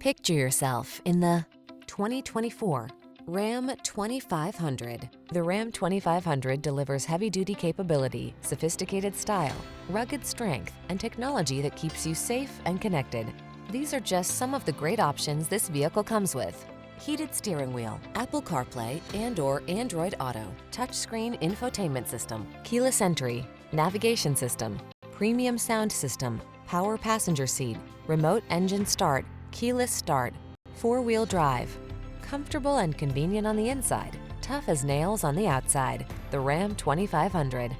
Picture yourself in the 2024 Ram 2500. The Ram 2500 delivers heavy-duty capability, sophisticated style, rugged strength, and technology that keeps you safe and connected. These are just some of the great options this vehicle comes with: heated steering wheel, Apple CarPlay and/or Android Auto, touchscreen infotainment system, keyless entry, navigation system, premium sound system, power passenger seat, remote engine start, keyless start, four-wheel drive. Comfortable and convenient on the inside, tough as nails on the outside. The Ram 2500.